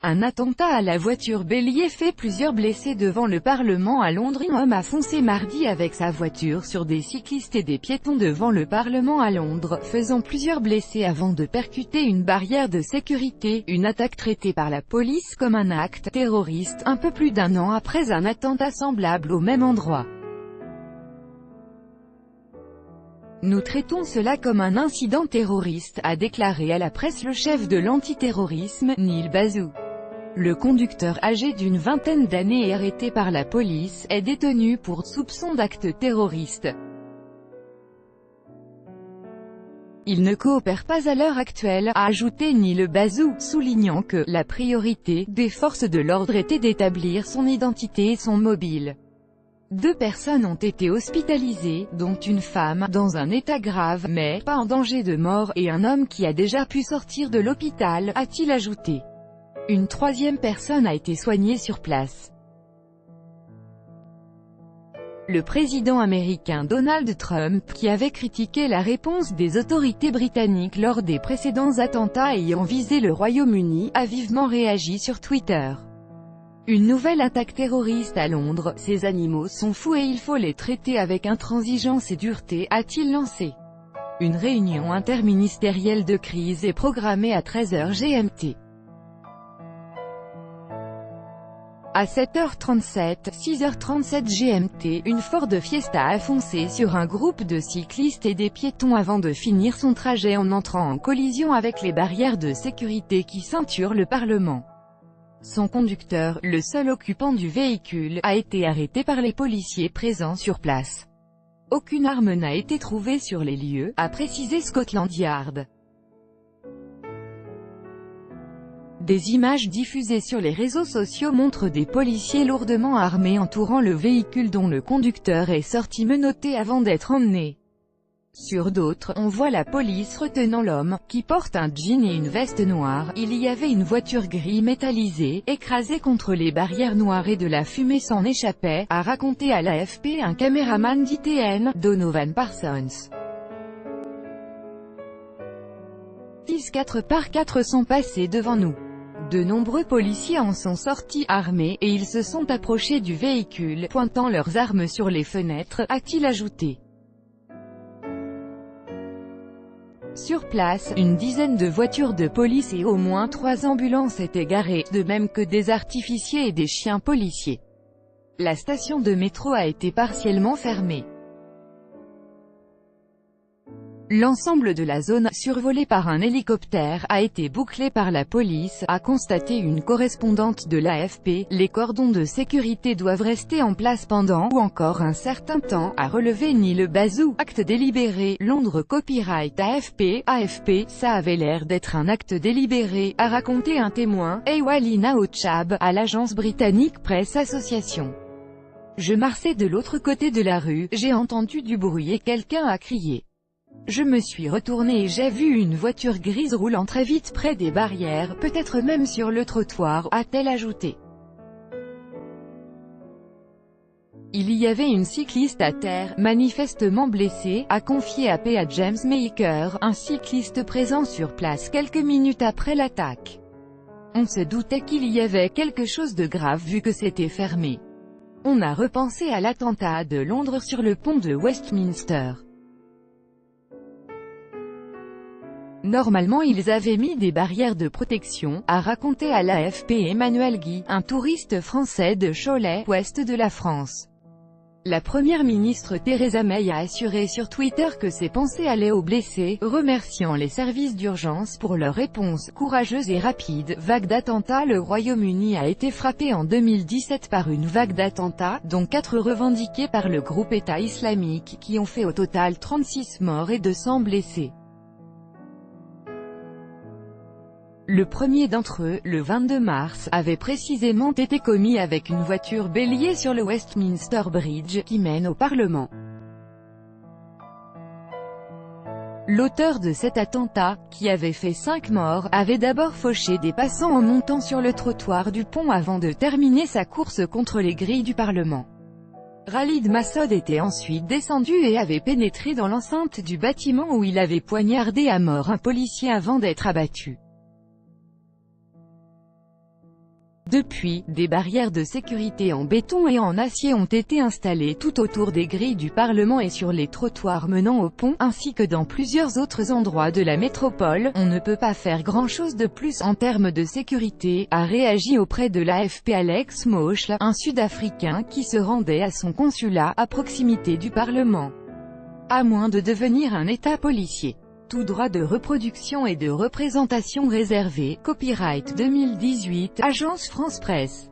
Un attentat à la voiture bélier fait plusieurs blessés devant le Parlement à Londres. Un homme a foncé mardi avec sa voiture sur des cyclistes et des piétons devant le Parlement à Londres, faisant plusieurs blessés avant de percuter une barrière de sécurité, une attaque traitée par la police comme un acte terroriste, un peu plus d'un an après un attentat semblable au même endroit. Nous traitons cela comme un incident terroriste, a déclaré à la presse le chef de l'antiterrorisme, Neil Basu. Le conducteur âgé d'une vingtaine d'années et arrêté par la police, est détenu pour soupçon d'acte terroriste. Il ne coopère pas à l'heure actuelle, a ajouté Neil Basu, soulignant que la priorité des forces de l'ordre était d'établir son identité et son mobile. 2 personnes ont été hospitalisées, dont une femme, dans un état grave, mais pas en danger de mort, et un homme qui a déjà pu sortir de l'hôpital, a-t-il ajouté. Une 3e personne a été soignée sur place. Le président américain Donald Trump, qui avait critiqué la réponse des autorités britanniques lors des précédents attentats ayant visé le Royaume-Uni, a vivement réagi sur Twitter. Une nouvelle attaque terroriste à Londres, ces animaux sont fous et il faut les traiter avec intransigeance et dureté, a-t-il lancé. Une réunion interministérielle de crise est programmée à 13h GMT. À 7h37, 6h37 GMT, une Ford Fiesta a foncé sur un groupe de cyclistes et des piétons avant de finir son trajet en entrant en collision avec les barrières de sécurité qui ceinturent le Parlement. Son conducteur, le seul occupant du véhicule, a été arrêté par les policiers présents sur place. Aucune arme n'a été trouvée sur les lieux, a précisé Scotland Yard. Des images diffusées sur les réseaux sociaux montrent des policiers lourdement armés entourant le véhicule dont le conducteur est sorti menotté avant d'être emmené. Sur d'autres, on voit la police retenant l'homme, qui porte un jean et une veste noire. Il y avait une voiture gris métallisée, écrasée contre les barrières noires et de la fumée s'en échappait, a raconté à l'AFP un caméraman d'ITN, Donovan Parsons. 4 par 4 sont passés devant nous. De nombreux policiers en sont sortis armés, et ils se sont approchés du véhicule, pointant leurs armes sur les fenêtres, a-t-il ajouté. Sur place, une dizaine de voitures de police et au moins 3 ambulances étaient garées, de même que des artificiers et des chiens policiers. La station de métro a été partiellement fermée. L'ensemble de la zone, survolée par un hélicoptère, a été bouclé par la police, a constaté une correspondante de l'AFP. Les cordons de sécurité doivent rester en place pendant ou encore un certain temps, a relevé Neil Basu. Acte délibéré, Londres Copyright AFP, ça avait l'air d'être un acte délibéré, a raconté un témoin, Ewalina Ochab, à l'agence britannique Press Association. Je marchais de l'autre côté de la rue, j'ai entendu du bruit et quelqu'un a crié. Je me suis retourné et j'ai vu une voiture grise roulant très vite près des barrières, peut-être même sur le trottoir, a-t-elle ajouté. Il y avait une cycliste à terre, manifestement blessée, a confié AP à James Maker, un cycliste présent sur place quelques minutes après l'attaque. On se doutait qu'il y avait quelque chose de grave vu que c'était fermé. On a repensé à l'attentat de Londres sur le pont de Westminster. Normalement ils avaient mis des barrières de protection, a raconté à l'AFP Emmanuel Guy, un touriste français de Cholet, ouest de la France. La première ministre Theresa May a assuré sur Twitter que ses pensées allaient aux blessés, remerciant les services d'urgence pour leur réponse courageuse et rapide. Vague d'attentats. Le Royaume-Uni a été frappé en 2017 par une vague d'attentats, dont 4 revendiqués par le groupe État islamique, qui ont fait au total 36 morts et 200 blessés. Le premier d'entre eux, le 22 mars, avait précisément été commis avec une voiture bélier sur le Westminster Bridge, qui mène au Parlement. L'auteur de cet attentat, qui avait fait 5 morts, avait d'abord fauché des passants en montant sur le trottoir du pont avant de terminer sa course contre les grilles du Parlement. Khalid Massoud était ensuite descendu et avait pénétré dans l'enceinte du bâtiment où il avait poignardé à mort un policier avant d'être abattu. Depuis, des barrières de sécurité en béton et en acier ont été installées tout autour des grilles du Parlement et sur les trottoirs menant au pont, ainsi que dans plusieurs autres endroits de la métropole. On ne peut pas faire grand-chose de plus en termes de sécurité, a réagi auprès de l'AFP Alex Moschle, un Sud-Africain qui se rendait à son consulat, à proximité du Parlement. À moins de devenir un État policier. Tout droit de reproduction et de représentation réservé. Copyright 2018, Agence France Presse.